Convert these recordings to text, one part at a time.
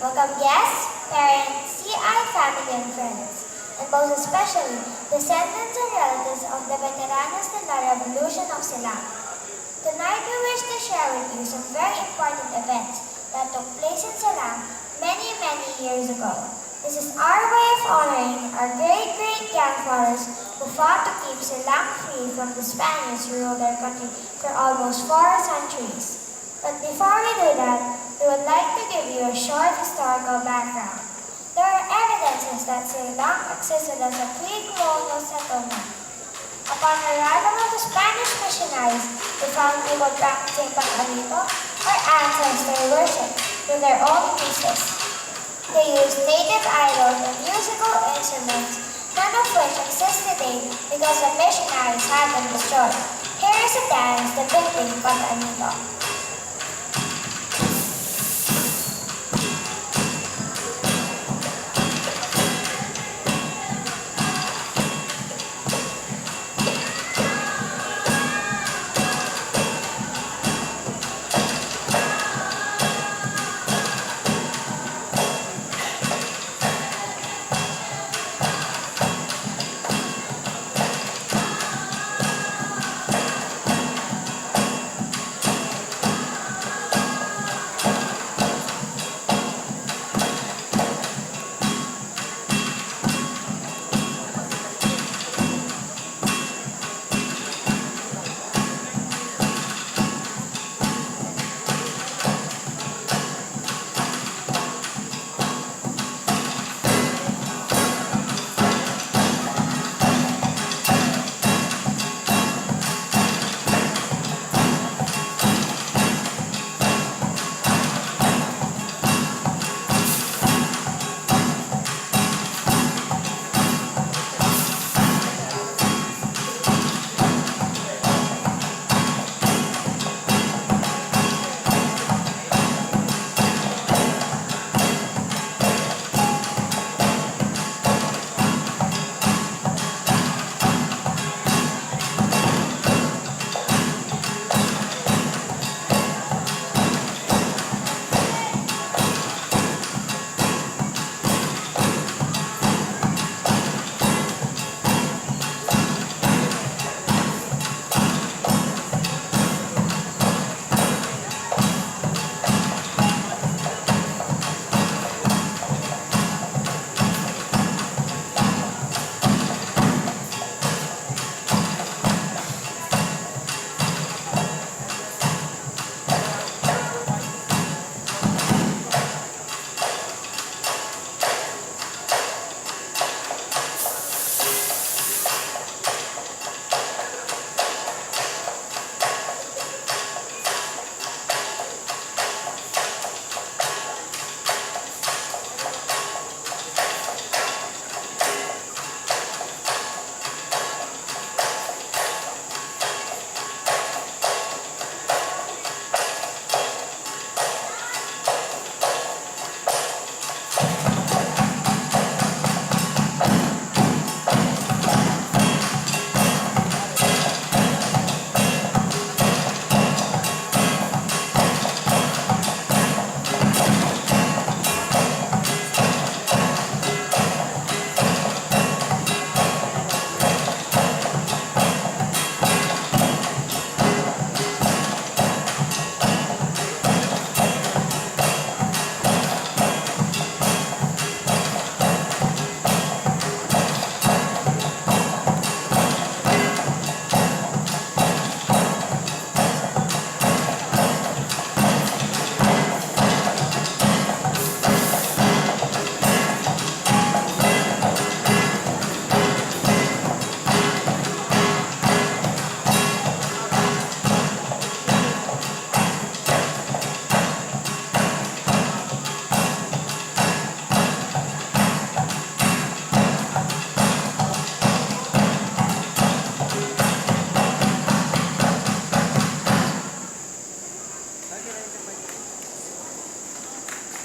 Welcome guests, parents, CI family and friends, and most especially descendants and relatives of the veteranos de la Revolution of Silang. Tonight we wish to share with you some very important events that took place in Silang many years ago. This is our way of honoring our great-great-grandfathers who fought to keep Silang free from the Spaniards who ruled their country for almost 4 centuries. But before we do that, we would like to give you a short historical background. There are evidences that Silang existed as a pre-colonial settlement. Upon arrival of the Spanish missionaries, we found people practicing pag-alito or ancestor worship with their own priests. They used native idols and musical instruments, none of which exist today because the missionaries had them destroyed. Here is a dance depicting pag-alito.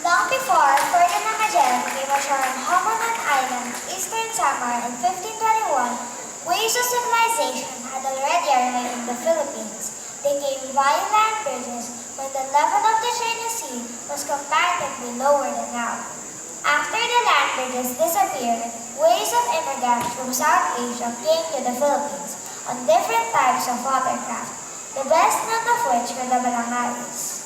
Long before Ferdinand Magellan came ashore on Homanan Island, Eastern Samar in 1521, waves of civilization had already arrived in the Philippines. They came via land bridges when the level of the China Sea was comparatively lower than now. After the land bridges disappeared, waves of immigrants from South Asia came to the Philippines on different types of watercraft, the best known of which were the barangays.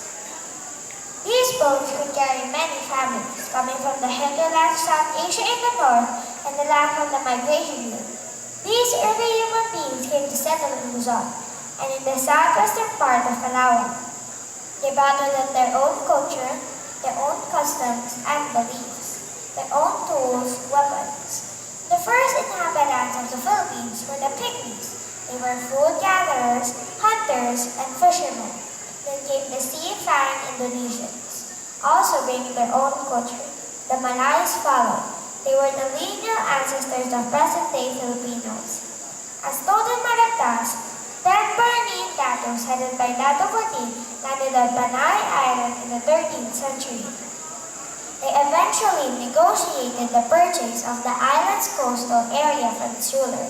These boats could carry many families, coming from the hinterland of South Asia in the north and the land from the migration route. These early human beings came to settle in Luzon and in the southwestern part of Palawan. They brought with them their own culture, their own customs and beliefs, their own tools, weapons. The first inhabitants of the Philippines were the Pygmies. They were food gatherers, hunters, and fishermen. Then came the seafaring Indonesians, also bringing their own culture. The Malays followed. They were the lineal ancestors of present-day Filipinos. As told in Maragtas, 10 Barangayan Datos headed by Dato Puti landed on Panay Island in the 13th century. They eventually negotiated the purchase of the island's coastal area from its ruler.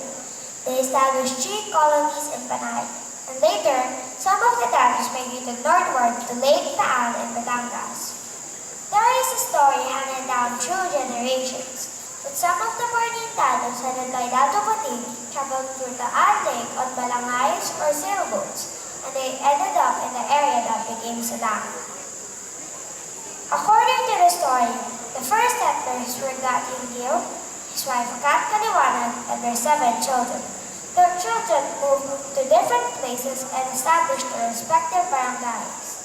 They established 3 colonies in Panay, and later, some of the Datos migrated northward to Lake Taal in Batangas. There is a story handed down through generations, that some of the Barangayan Datos headed by Dato Puti traveled through Taal Lake on balangays or sailboats, and they ended up in the area that became Silang. According to the story, the first settlers were Gating Gil, his wife Kat Kaliwanag, and their 7 children. Their children moved to different places and established their respective barangays.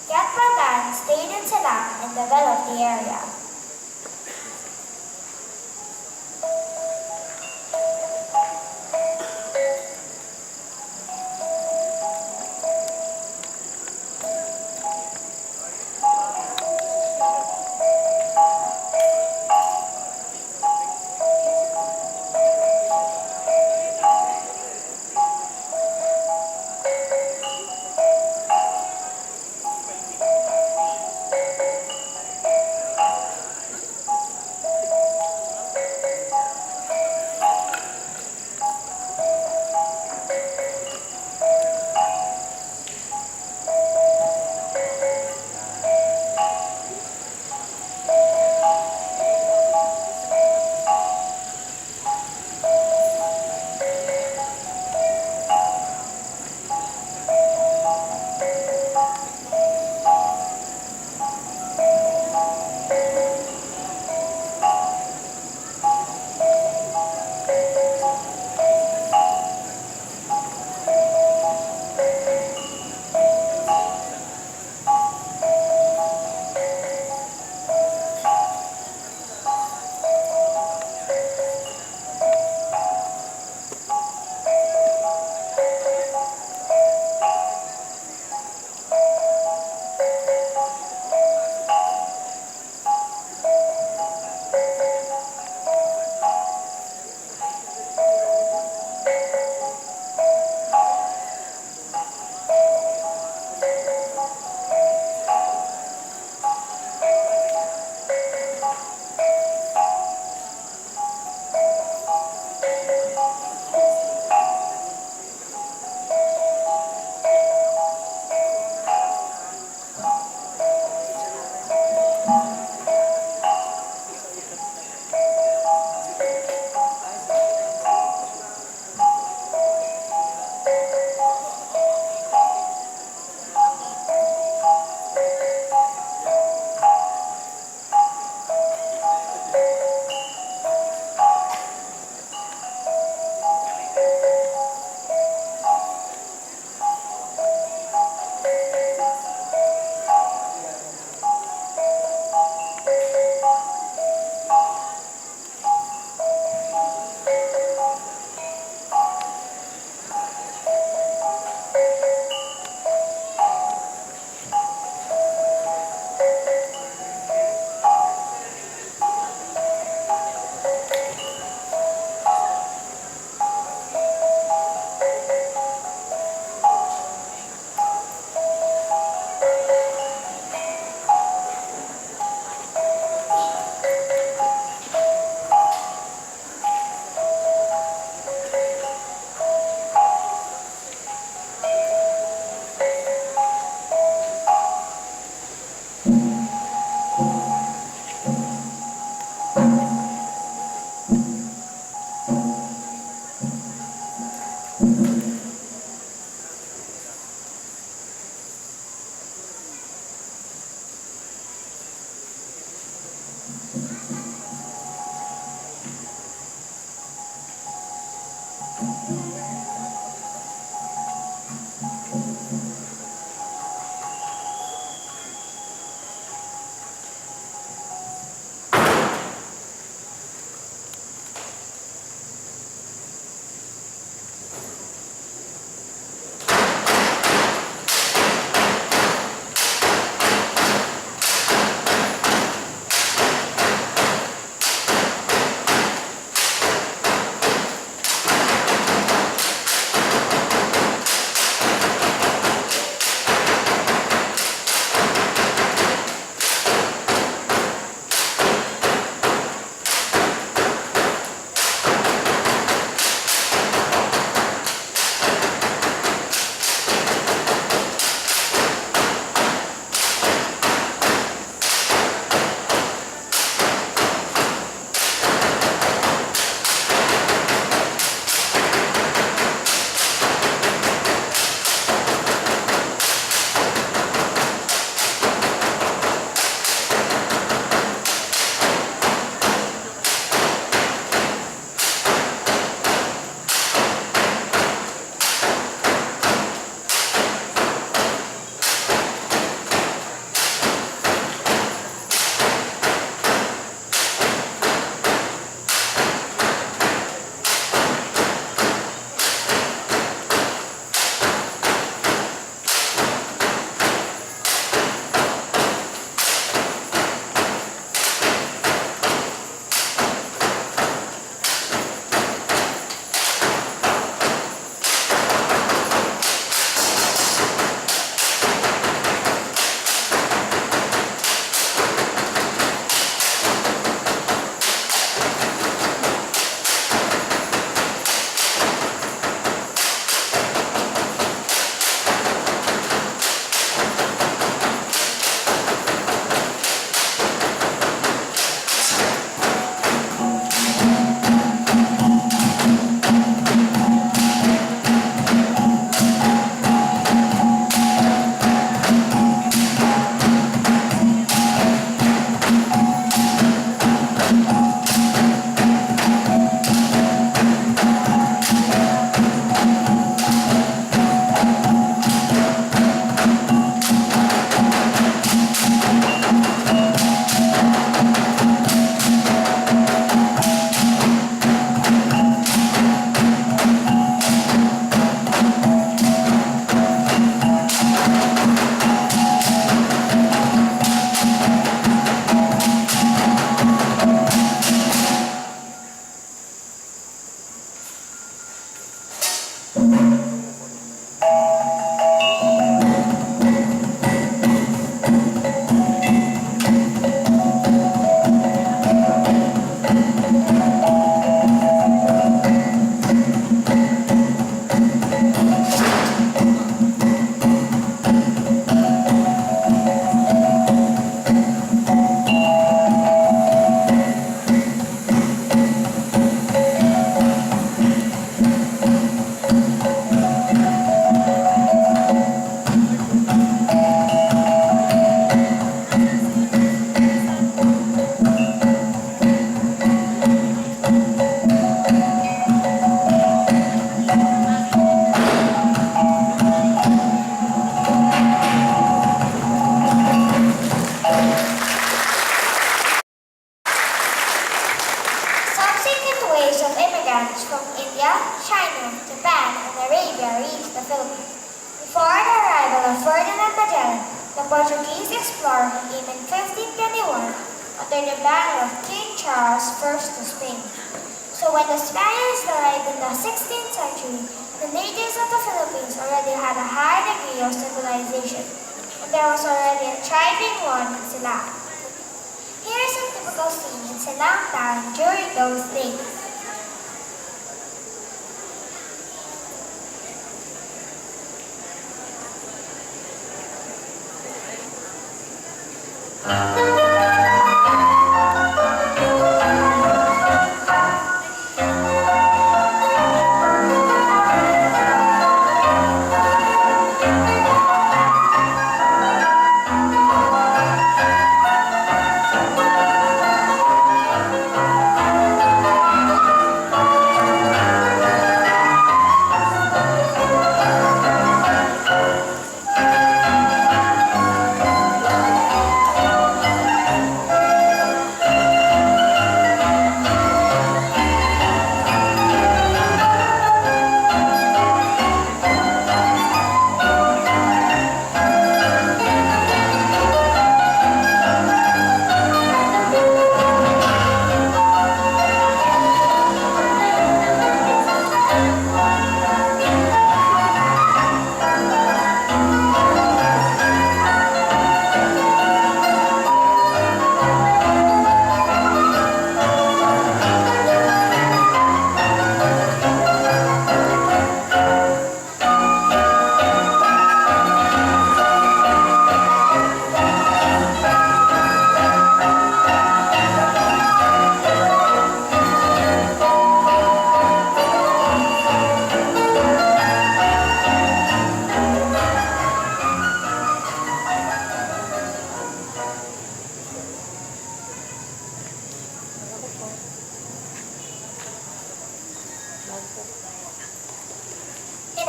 Kat Pagan stayed in Silang and developed the area. immigrants from India, China, Japan, and Arabia reached the Philippines. Before the arrival of Ferdinand Magellan, the Portuguese explorer came in 1521 under the banner of King Charles I to Spain. So when the Spaniards arrived in the 16th century, the natives of the Philippines already had a high degree of civilization, and there was already a thriving one in Silang. Here is a typical scene in Silang town during those days.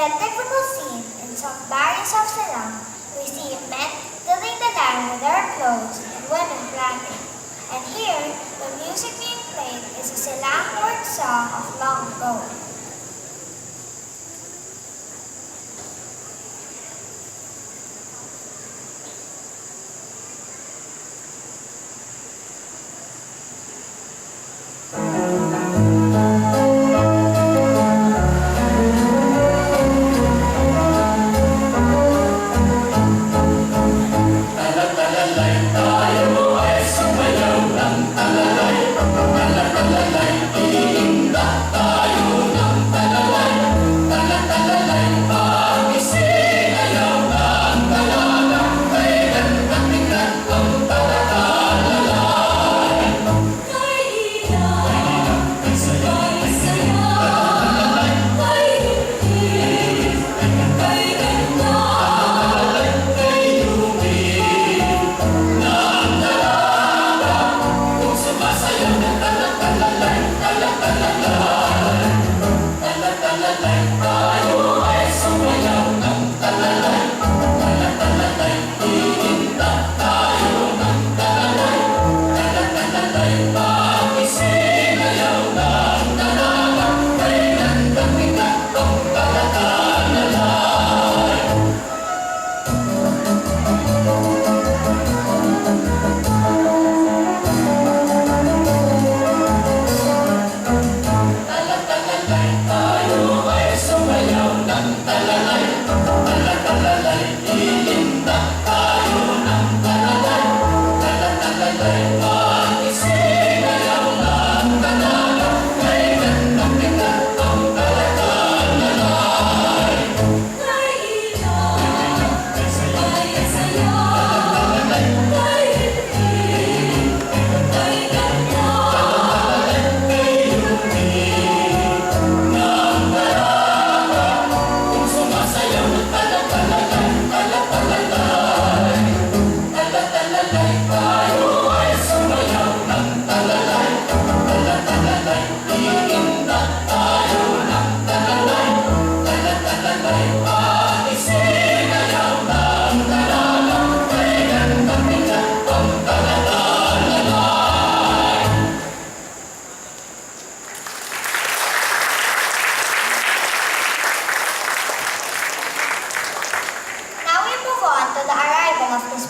a typical scene in some barrios of Silang, we see men tilling the land with their clothes and women planting. And here, the music being played is a Silang word song of long ago.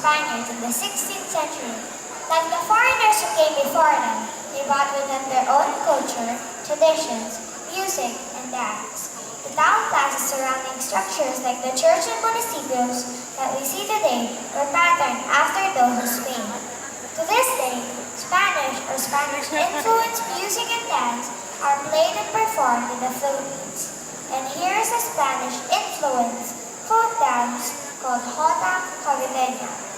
Spaniards in the 16th century. Like the foreigners who came before them, they brought with them their own culture, traditions, music, and dance. The town plazas surrounding structures like the church and municipios that we see today were patterned after those of Spain. To this day, Spanish or Spanish-influenced music and dance are played and performed in the Philippines. And here is a Spanish-influenced folk dance called Jota Caribeña.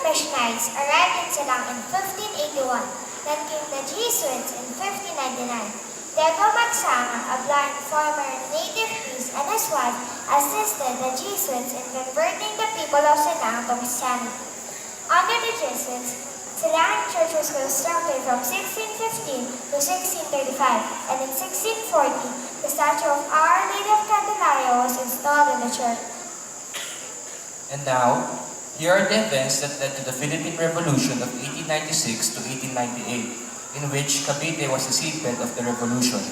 missionaries arrived in Silang in 1581. Then came the Jesuits in 1599. Diego Magsama, a blind former native priest, and his wife assisted the Jesuits in converting the people of Silang to Christianity. Under the Jesuits, Silang Church was constructed from 1615 to 1635, and in 1640, the statue of Our Lady of Candelaria was installed in the church. And now, here are the events that led to the Philippine Revolution of 1896 to 1898, in which Cavite was the seedbed of the revolution.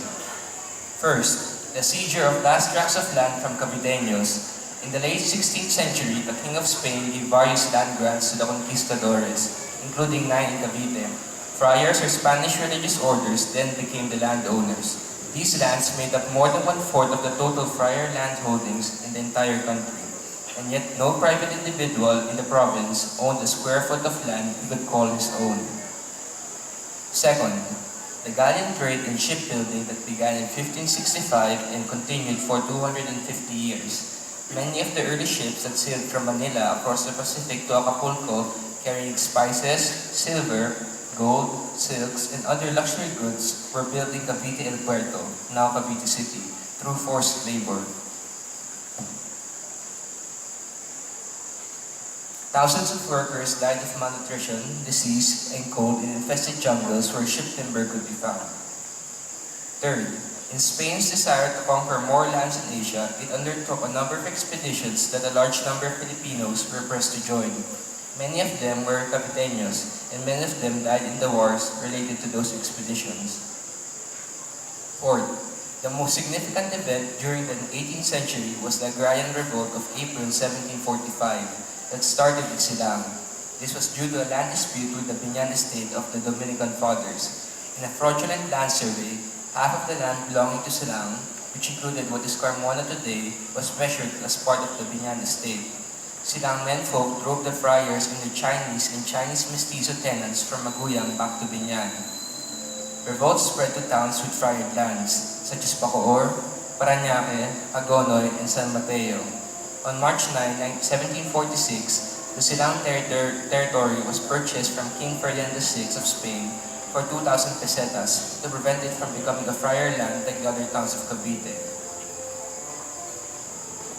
First, the seizure of vast tracts of land from Caviteños. In the late 16th century, the King of Spain gave various land grants to the conquistadores, including 9 in Cavite. Friars or Spanish religious orders then became the landowners. These lands made up more than 1/4 of the total friar land holdings in the entire country. And yet no private individual in the province owned a square foot of land he could call his own. Second, the galleon trade and shipbuilding that began in 1565 and continued for 250 years. Many of the early ships that sailed from Manila across the Pacific to Acapulco carrying spices, silver, gold, silks, and other luxury goods were built in Cavite El Puerto, now Cavite City, through forced labor. Thousands of workers died of malnutrition, disease, and cold in infested jungles where ship timber could be found. Third, in Spain's desire to conquer more lands in Asia, it undertook a number of expeditions that a large number of Filipinos were pressed to join. Many of them were Caviteños, and many of them died in the wars related to those expeditions. Fourth, the most significant event during the 18th century was the Agrarian Revolt of April 1745 that started in Silang. This was due to a land dispute with the Binyan estate of the Dominican Fathers. In a fraudulent land survey, half of the land belonging to Silang, which included what is Carmona today, was measured as part of the Binyan estate. Silang menfolk drove the friars and their Chinese and Chinese mestizo tenants from Maguyang back to Binyan. Revolts spread to towns with friar lands, such as Bacoor, Parañaque, Agonoy, and San Mateo. On March 9, 1746, the Silang territory was purchased from King Ferdinand VI of Spain for 2,000 pesetas to prevent it from becoming a friar land like the other towns of Cavite.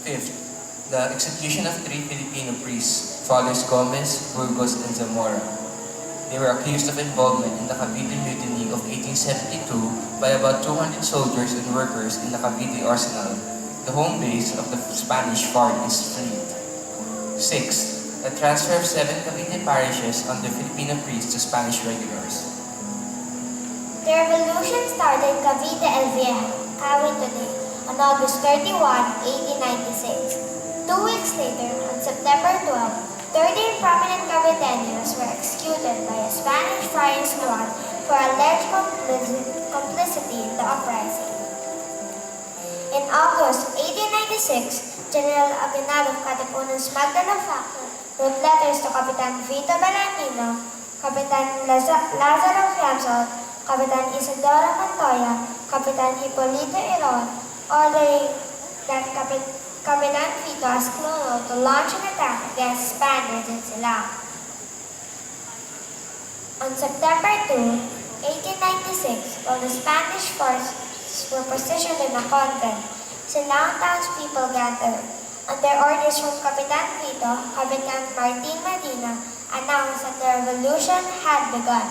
Fifth, the execution of 3 Filipino priests, Fathers Gomez, Burgos, and Zamora. They were accused of involvement in the Cavite Mutiny of 1872 by about 200 soldiers and workers in the Cavite Arsenal, the home base of the Spanish Far East Fleet. Sixth, the transfer of 7 Cavite parishes under Filipino priests to Spanish regulars. The revolution started in Cavite El Viejo, Cavite today, on August 31, 1896. 2 weeks later, on September 12, 13 prominent Caviteños were executed by a Spanish firing squad for alleged complicity in the uprising. In August 1896, General Aguinaldo of Katipunan's Magdala Factor wrote letters to Capitan Vito Belarmino, Capitan Lazaro Fianzol, Capitan Isidoro Montoya, Capitan Hipolito Iron, ordering that Capitan Vito Asclono to launch an attack against Spaniards in Silang. On September 2, 1896, while the Spanish forces were positioned in a convent, Silang townspeople gathered. Under orders from Capitan Vito, Capitan Martin Medina announced that the revolution had begun.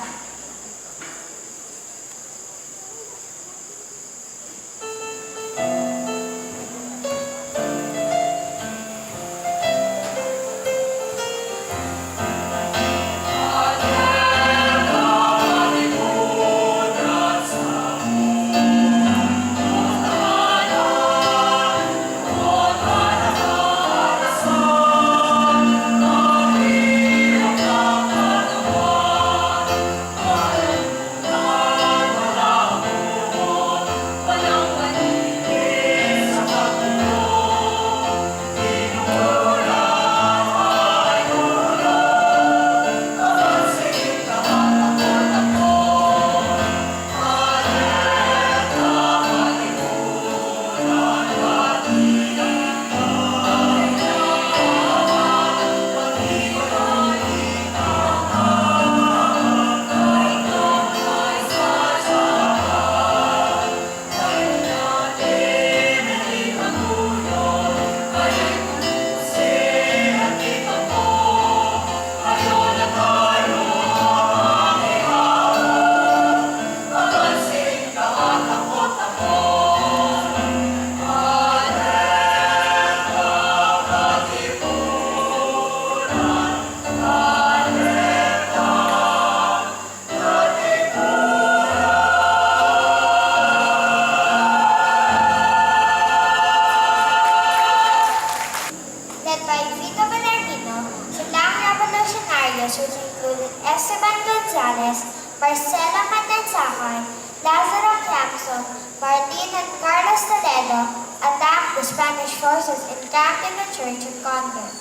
Magallanes, Marcela Matansakay, Lazaro Clapson, Martin and Carlos Toledo attacked the Spanish forces encamped in the church and convent.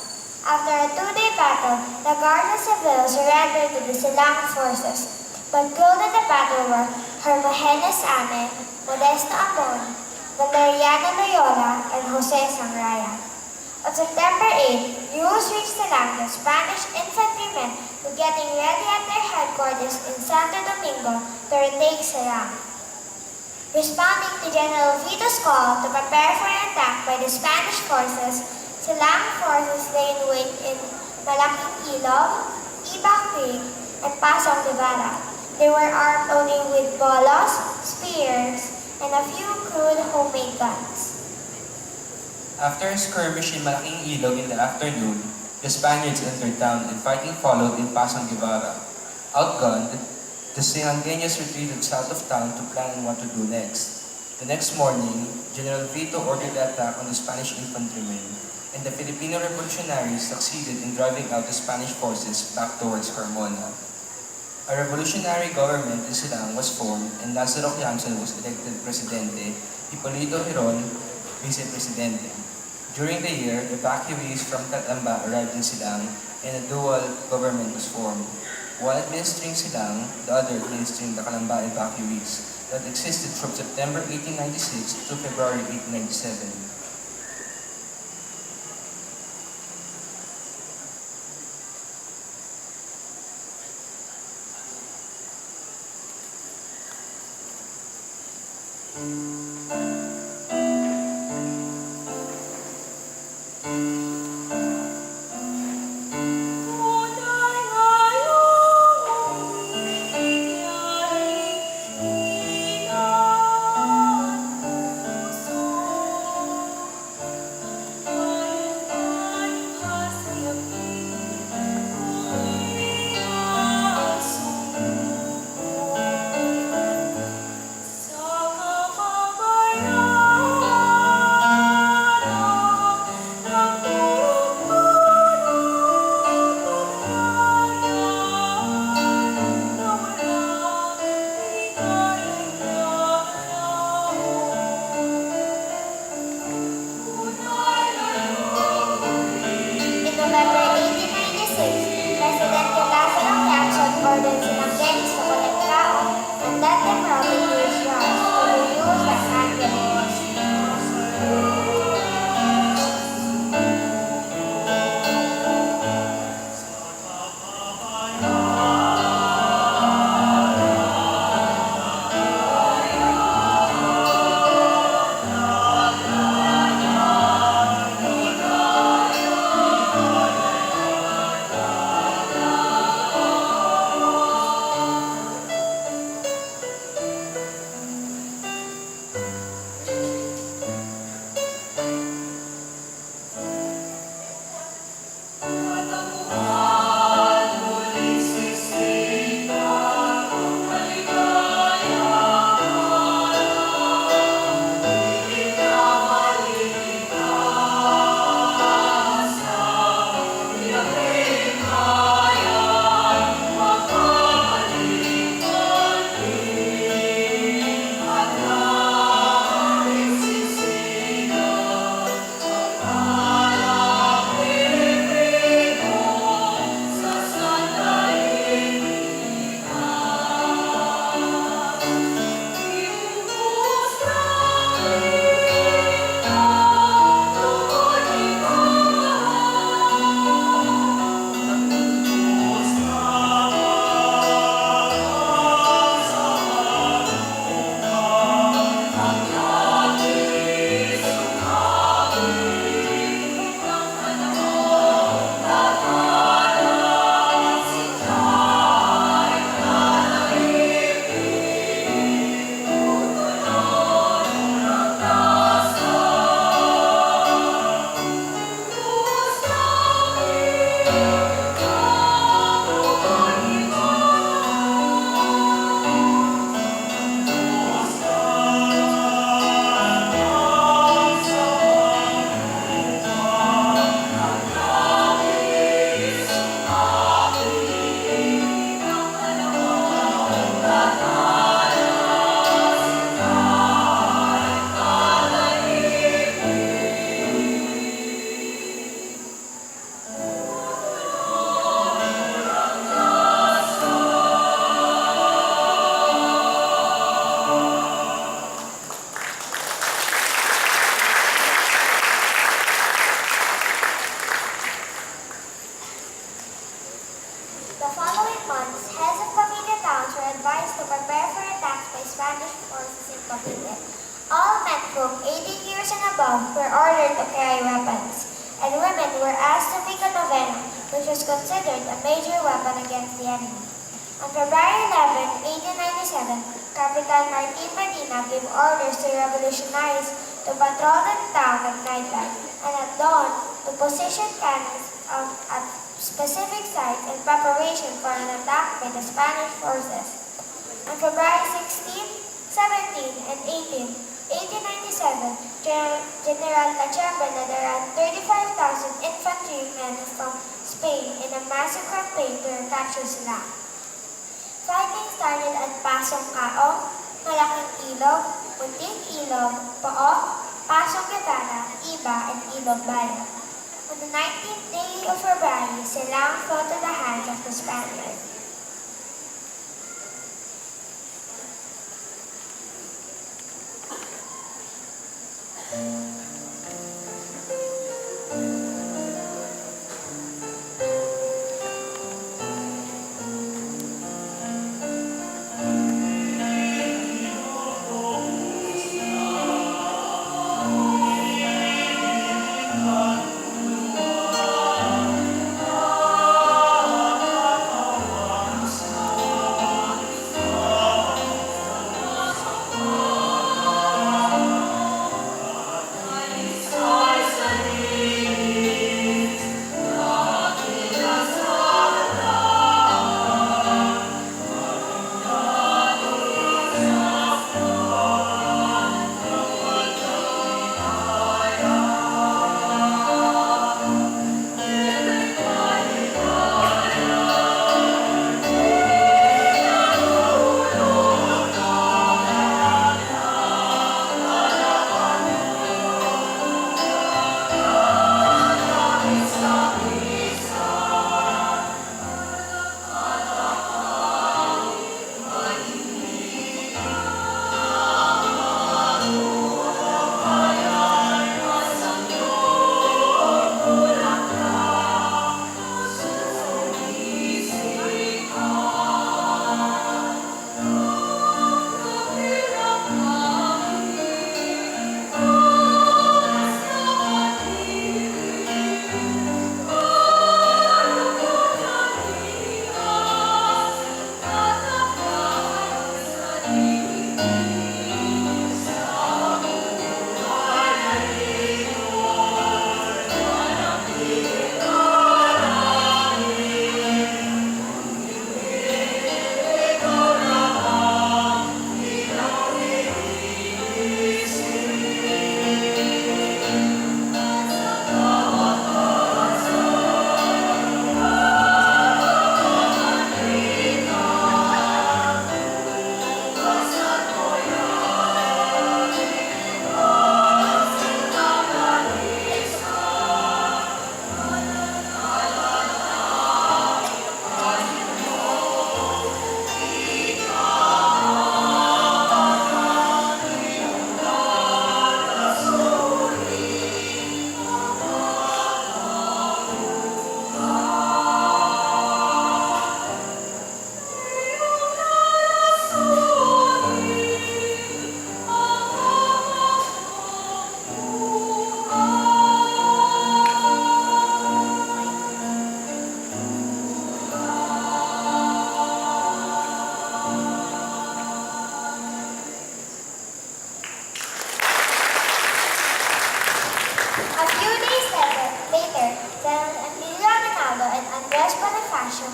After a two-day battle, the Guardia Civil surrendered to the Silang forces, but killed in the battle were Hermogenes Ame, Modesto Amon, Valeriano Loyola, and Jose Sangraya. On September 8, news reached Silang that Spanish infantrymen were getting ready at their headquarters in Santo Domingo to retake Silang. Responding to General Vito's call to prepare for an attack by the Spanish forces, Silang forces lay in wait in Malaking Ilog, Iba Creek, and Pasong Guevara. They were armed only with bolos, spears, and a few crude homemade guns. After a skirmish in Malaking Ilog in the afternoon, the Spaniards entered town and fighting followed in Pasong Guevara. Outgunned, the Silangeños retreated south of town to plan what to do next. The next morning, General Vito ordered the attack on the Spanish infantrymen, and the Filipino revolutionaries succeeded in driving out the Spanish forces back towards Carmona. A revolutionary government in Silang was formed, and Lazaro Clapson was elected Presidente, Hipolito Hiron, Vice-Presidente. During the year, evacuees from Calamba arrived in Silang, and a dual government was formed. One administering Silang, the other administering the Calamba evacuees, that existed from September 1896 to February 1897. above were ordered to carry weapons, and women were asked to make a novena, which was considered a major weapon against the enemy. On February 11, 1897, Capitan Martin Medina gave orders to revolutionaries to patrol the town at nighttime, and at dawn to position cannons at specific sites in preparation for an attack by the Spanish forces. On February 16, 17, and 18, 1897, General Lachembe led around 35,000 infantrymen from Spain in a massive campaign to recapture Silang. Fighting started at Pasong Kaong, Malaking Ilog, Munting Ilog, Pook, Pasong Guevara, Iba, and Ilog Bayan. On the 19th day of February, Silang fell to the hands of the Spaniards.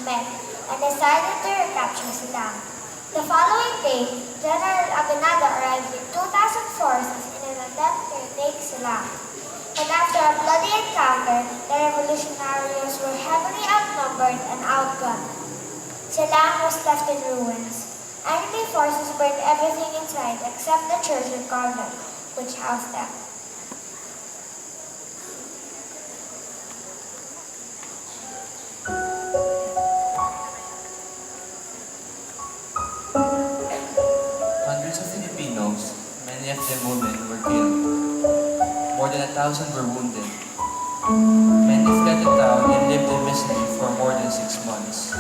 met and decided to recapture Silang. The following day, General Aguinaldo arrived with 2,000 forces in an attempt to retake Silang. But after a bloody encounter, the revolutionaries were heavily outnumbered and outgunned. Silang was left in ruins. Enemy forces burned everything in sight except the church and convent, which housed them. Hundreds of Filipinos, many of them women, were killed. More than 1,000 were wounded. Many fled the town and lived in misery for more than 6 months.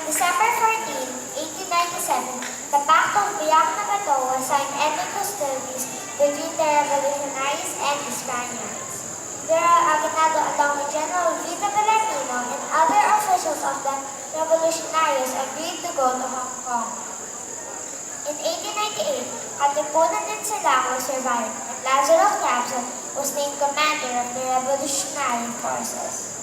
December 14, 1897, the Pact of Biak na Bato was signed ending hostilities between the revolutionaries and the Spaniards. General Aguinaldo, along with General Vito Valentino and other officials of the revolutionaries, agreed to go to Hong Kong. In 1898, Katipunan and Silang were survived, and Lazaro Capson was named commander of the revolutionary forces.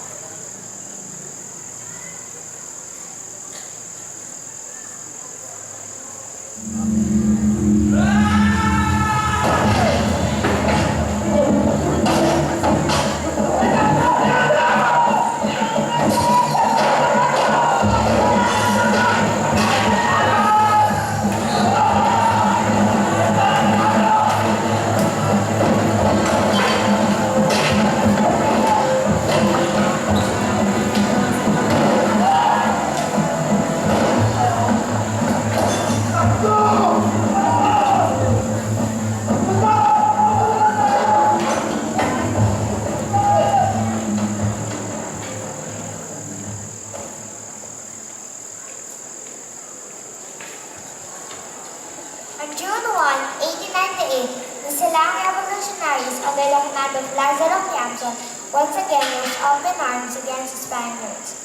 On June 1, 1898, the Silang revolutionaries under the command of Lazaro Capson once again rose up in arms against the Spaniards.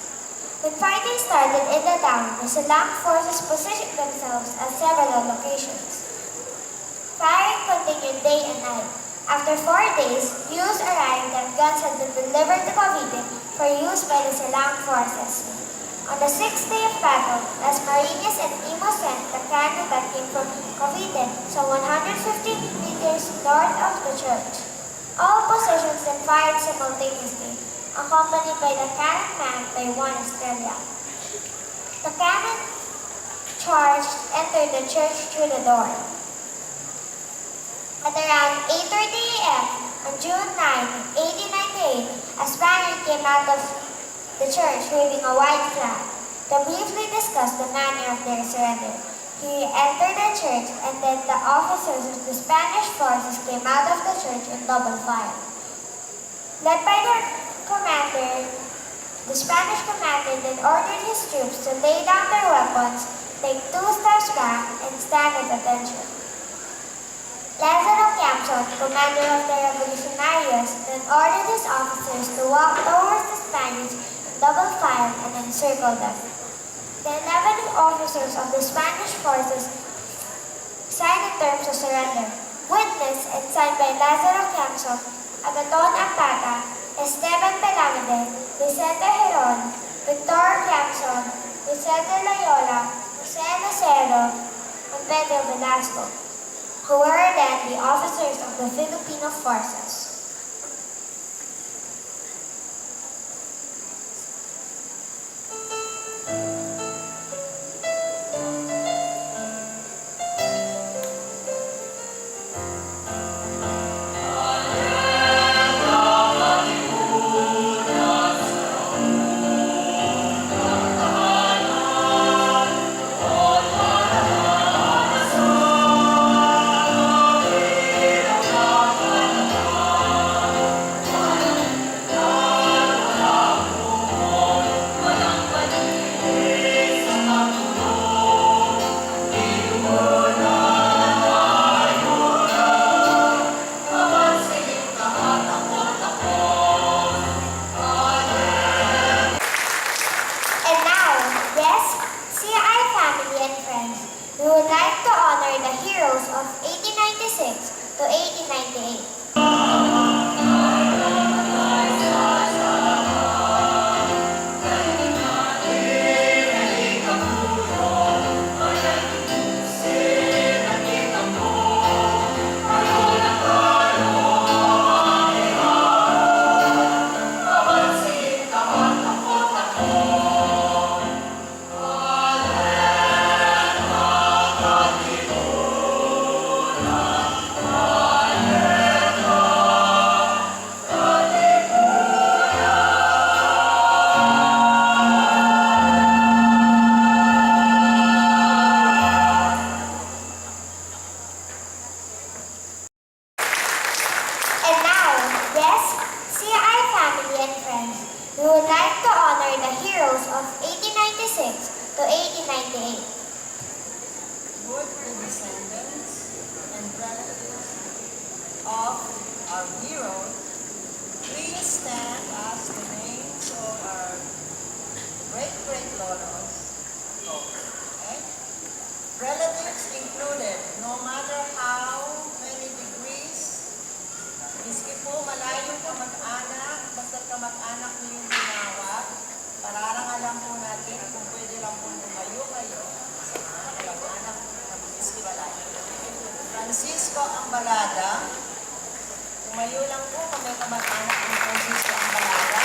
When fighting started in the town, the Silang forces positioned themselves at several locations. Firing continued day and night. After 4 days, news arrived that guns had been delivered to Cavite for use by the Silang forces. On the 6th day of battle, Las Marinas and Imo sent the cannon that came from Cavite, some 150 meters north of the church. All positions then fired simultaneously, accompanied by the cannon manned by one Estrella. The cannon charged entered the church through the door. At around 8:30 a.m. on June 9, 1898, a Spaniard came out of the church waving a white flag. They briefly discussed the manner of their surrender. He entered the church, and then the officers of the Spanish forces came out of the church in double file. Led by their commander, the Spanish commander then ordered his troops to lay down their weapons, take 2 steps back, and stand at attention. Lazaro Capson, commander of the revolutionaries, then ordered his officers to walk towards the Spaniards double file and encircle them. The 11 officers of the Spanish forces signed the terms of surrender, witnessed and signed by Lazaro Capson, Agaton Ampata, Esteban Pelamide, Vicente Heron, Victor Capson, Vicente Loyola, Jose Lucero, and Pedro Velasco, who were then the officers of the Filipino forces. We would like to honor the heroes of 1896 to 1898. 1898. Would the descendants and relatives of our heroes please stand as the names of our great-great-lolos? Okay? Relatives included, no matter how many degrees, miski po malayo kamag-anak, basta kamag-anak niyo yung ginawag, pararangalan po natin kung pwede lang po lumayo kayo sa mga kamag-anak na miski malayo. Francisco Ambalada, tumayo lang po kung may kamag-anak ni Francisco Ambalada.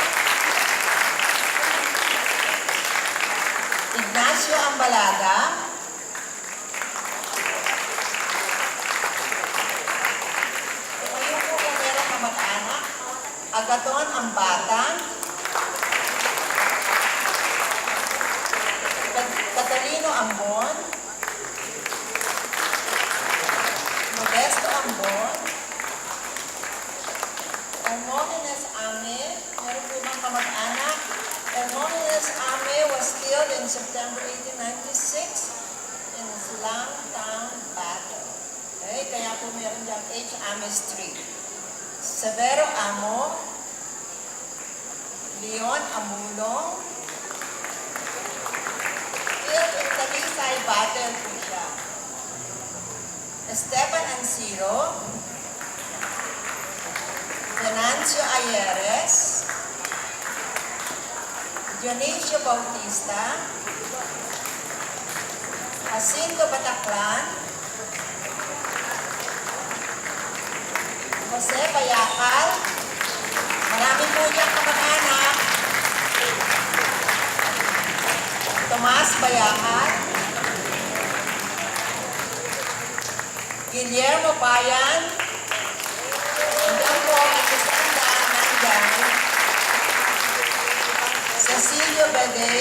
Ignacio Ambalada, tumayo po kung meron kamag-anak. Agaton Ambata, Catalino Ambon, Modesto Ambon, Hermógenes Ame, meron po bang kamag-anak? Hermógenes Ame was killed in September 1896 in Silang battle. Okay, kaya po meron diyang H. Ame Street. Severo Amo, Leon Amulong, killed in Talisay battle po siya. Esteban Anciro, Venancio Ayeres, Dionisio Bautista, Jacinto Bataclan, Jose Bayacal, marami po niyang kamag-anak, Tomas Bayacal, Guillermo Bayan, hanggang po magsasanda nandyan, Cecilio Bede,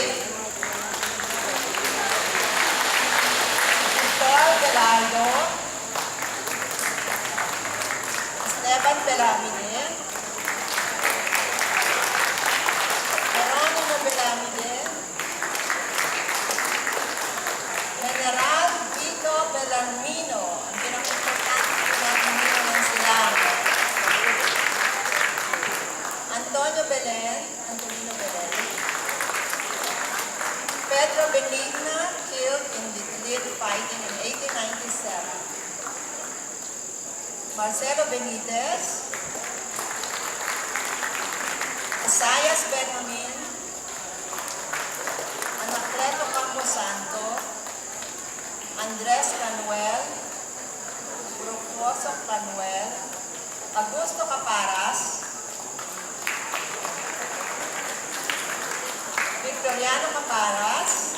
Victor Velardo, Esteban Belamide, Geronimo Belamide, General Vito Bellarmino, ang pinaka-importante Bellarmino ng Silang. Antonio Belen, Antonino Belen. Pedro Benigna, killed in Litlit fighting in 1897. Marcelo Benitez, Isaias Benjamin, Anacleto Camposanto, Andres Canuel, Brucoso Canuel, Augusto Caparas, Victoriano Caparas,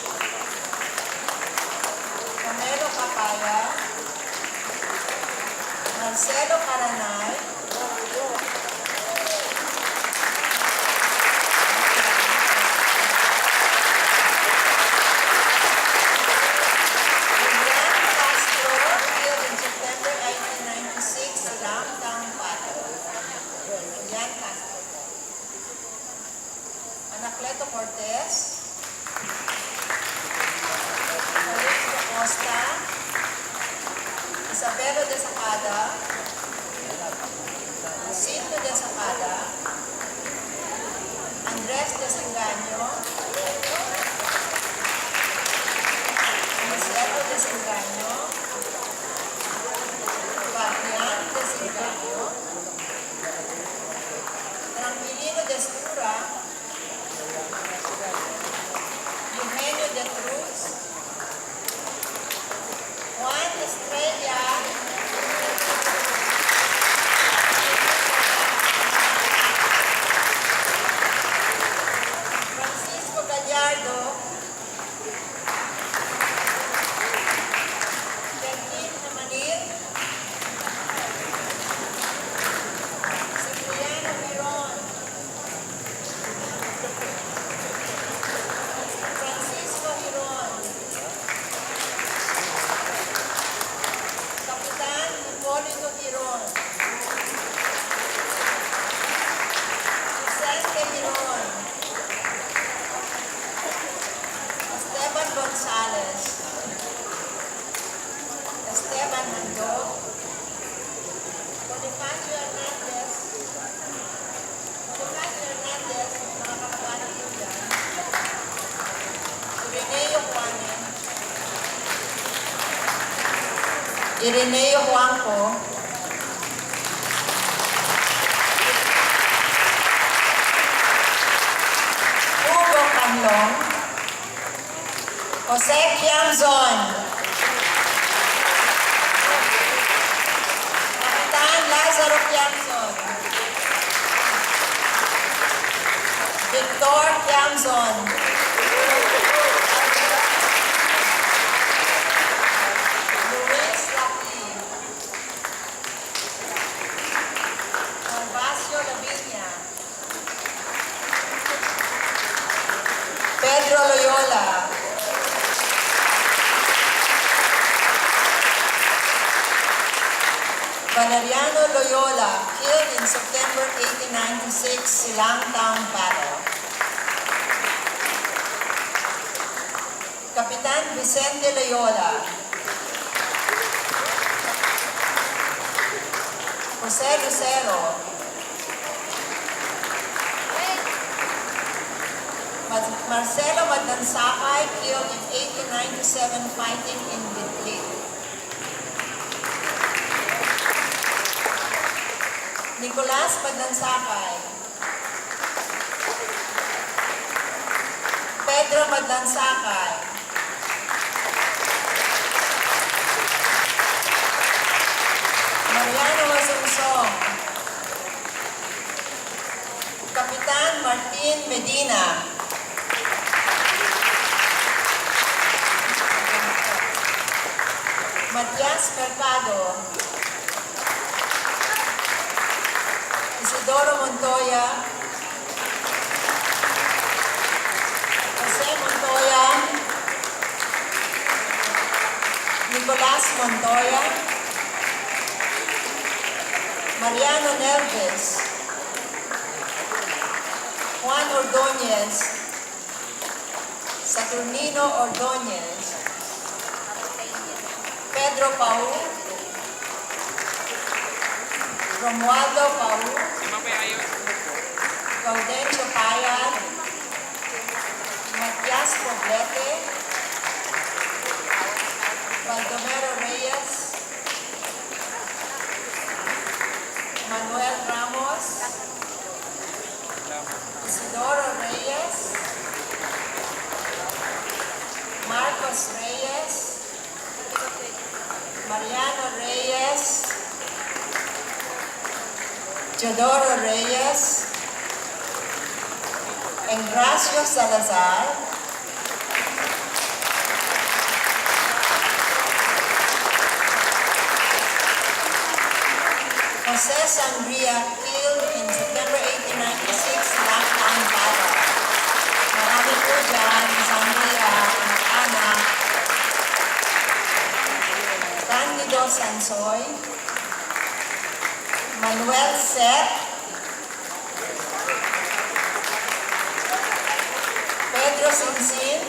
Camelo Capaya, Marcelo Caranay, Julian Castro, killed in September 1896, Silang battle. Julian Castro. Anacleto Cortez, Calixto Costa, Isabelo de Sacada, Jacinto de Sacada, Andres de Sengaño, Marcelo de Sengaño, Fabián de Sengaño, Tranquilino de Estura, Eugenio de Cruz, Juan Estrella, Francisco Gallardo, Ireneo Juanco, Hugo Canlong, Jose Quiamzon, Kapitan Lazaro Quiamzon, Victor Quiamzon, Luis Laki, Gervasio Lavinia, Pedro Loyola, Valeriano Loyola, killed in September 1896 Silang Town Battle. Kapitan Vicente Loyola, Jose Lucero, Marcelo Magdansakay, killed in 1897 fighting in Bitlit. Nicolas Magdansakay, Pedro Magdansakay, Mariano Wasungsong, Kapitan Martin Medina, Matias Mercado, Isidoro Montoya, Jose Montoya, Nicolas Montoya, Mariano Nerves, Juan Ordóñez, Saturnino Ordóñez, Pedro Pau, Romualdo Pau, Gaudencio Payan, Matias Poblete, Baldomero Reyes, Manuel Ramos, Isidoro Reyes, Marcos Reyes, Mariano Reyes, Teodoro Reyes, Engracio Salazar, Jose Sangria, killed in September 1896 Silang Battle. Marami po dyan, Sangria, anak, Candido Sansoy, Manuel Set, Pedro Sinsin,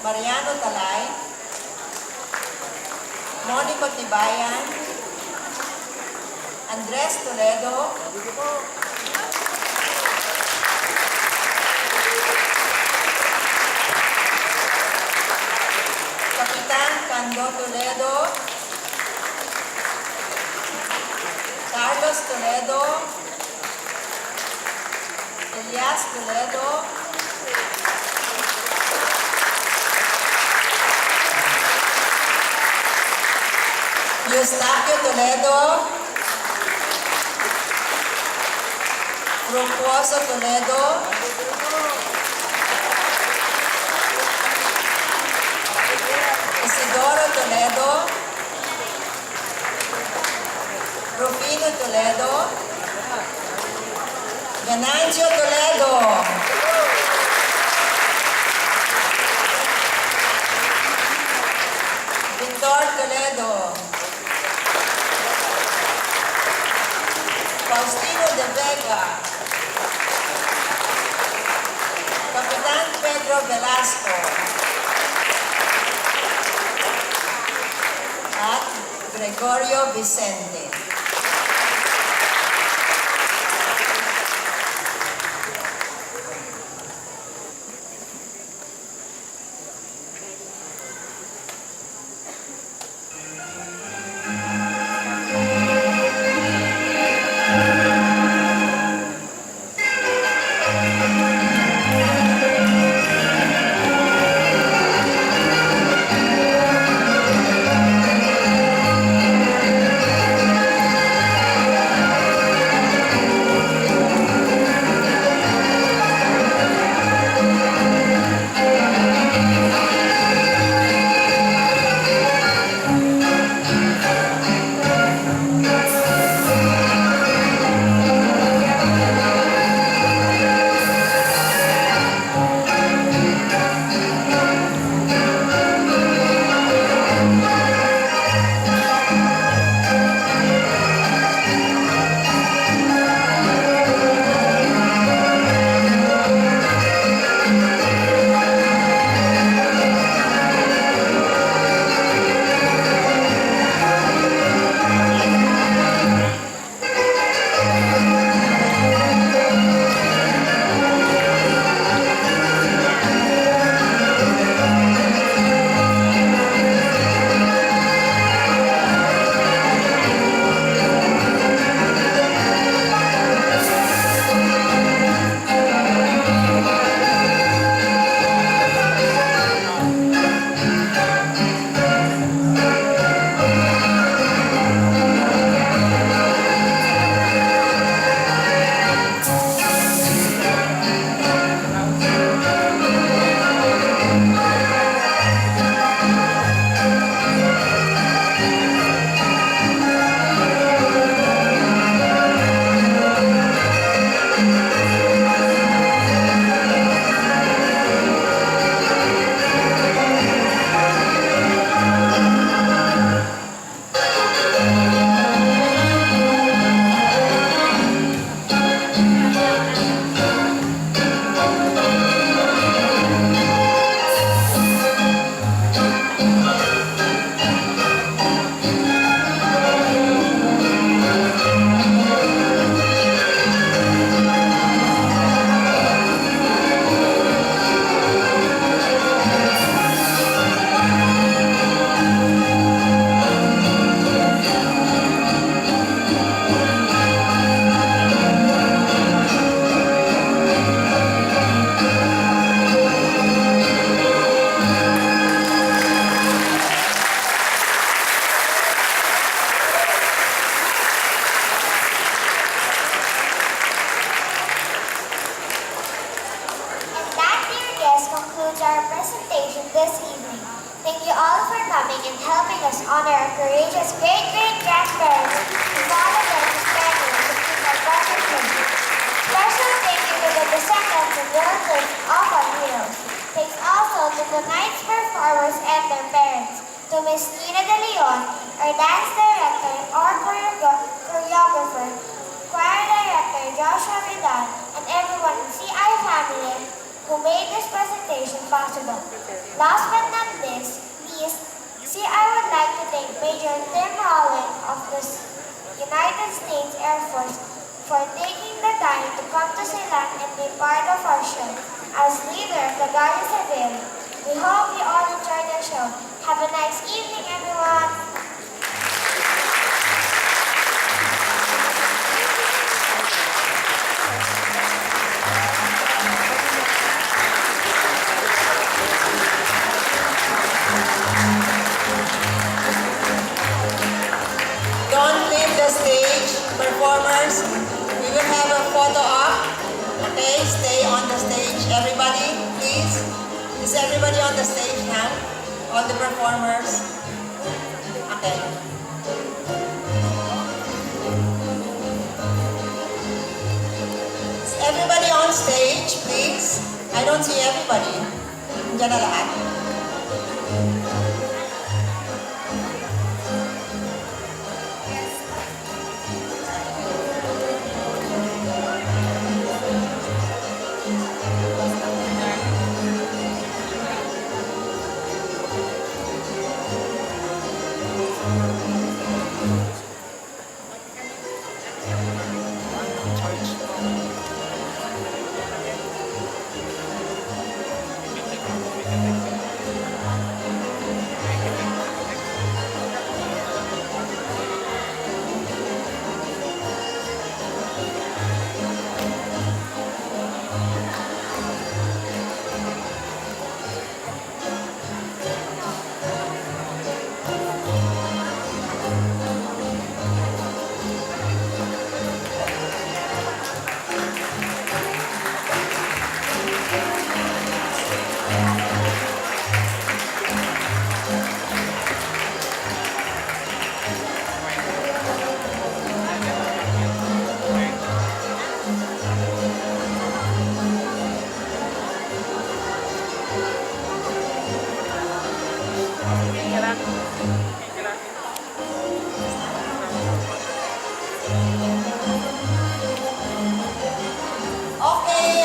Mariano Talay, Monico Tibayan, Andres Toledo, Kapitan Cando Toledo, Carlos Toledo, Elias Toledo, Eustaquio Toledo, Fructuoso Toledo, Isidoro Toledo, Rufino Toledo, Venancio Toledo, Victor Toledo, Faustino de Vega, Kapitan Pedro Velasco, at Gregorio Vicente. concludes our presentation this evening. Thank you all for coming and helping us honor our courageous great-great-grandparents who followed their companions to keep our country free. Special thank you to the descendants and relatives of our heroes. Thanks also to tonight's performers and their parents, to Miss Nina De Leon, our dance director or choreographer, choir director Joshua Vidal, and everyone in CI family who made this presentation possible. Last but not least, CI would like to thank Major Tim Holland of the United States Air Force for taking the time to come to Silang and be part of our show. As leader of the Guardia Civil, we hope you all enjoyed the show. Have a nice evening, everyone! Don't leave the stage, performers. We will have a photo op. Okay, stay on the stage. Everybody, please. Is everybody on the stage now? All the performers? Okay. Is everybody on stage, please? I don't see everybody. Diyan na lahat. Okay,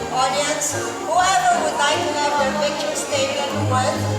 audience, whoever would like to have their pictures taken with